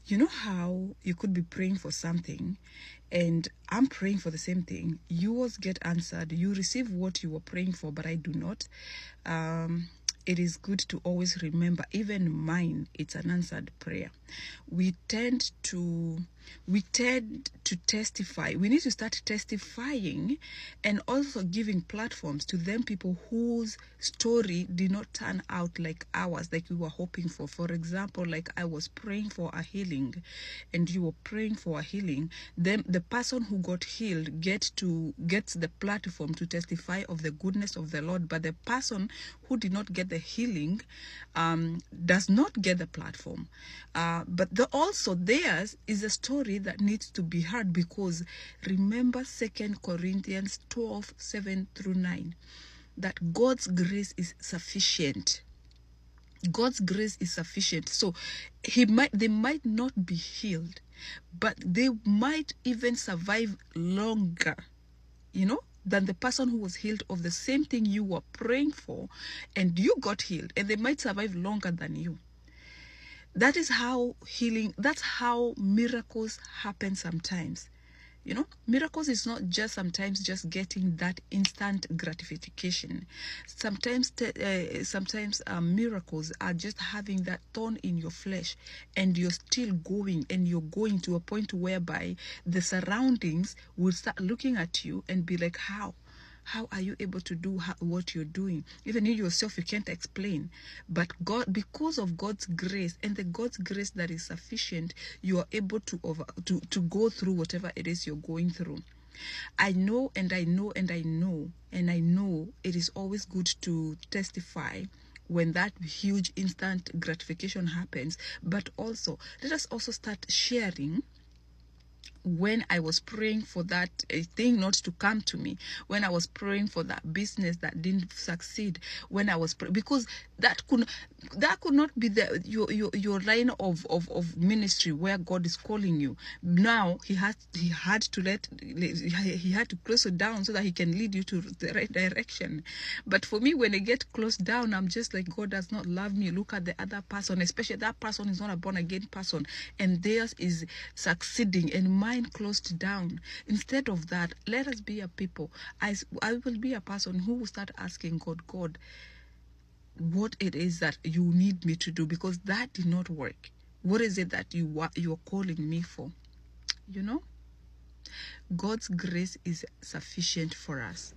You know how you could be praying for something and I'm praying for the same thing. Yours get answered. You receive what you were praying for, but I do not. It is good to always remember, even mine, it's an answered prayer. We tend to testify. We need to start testifying and also giving platforms to them people whose story did not turn out like ours, like we were hoping for. For example, like I was praying for a healing and you were praying for a healing, then the person who got healed gets the platform to testify of the goodness of the Lord, but the person who did not get the healing does not get the platform. But also theirs is a story that needs to be heard, because remember 2 Corinthians 12:7-9, that God's grace is sufficient. God's grace is sufficient. So they might not be healed, but they might even survive longer, than the person who was healed of the same thing you were praying for, and you got healed, and they might survive longer than you. That is how that's how miracles happen sometimes. Miracles is not just sometimes just getting that instant gratification. Sometimes miracles are just having that thorn in your flesh, and you're still going, and you're going to a point whereby the surroundings will start looking at you and be like, how are you able to do what you're doing? Even you yourself, you can't explain. But God, because of God's grace, and the God's grace that is sufficient, you are able to go through whatever it is you're going through. I know it is always good to testify when that huge instant gratification happens. But also, let us also start sharing when I was praying for that thing not to come to me, when I was praying for that business that didn't succeed, when I was because that could not be your line of ministry where God is calling you. Now he had to close it down so that he can lead you to the right direction. But for me, when I get closed down, I'm just like, God does not love me. Look at the other person, especially that person is not a born again person, and theirs is succeeding and mine closed down. Instead of that, let us be a people. I will be a person who will start asking God, what it is that you need me to do, because that did not work. What is it that you are calling me for? God's grace is sufficient for us.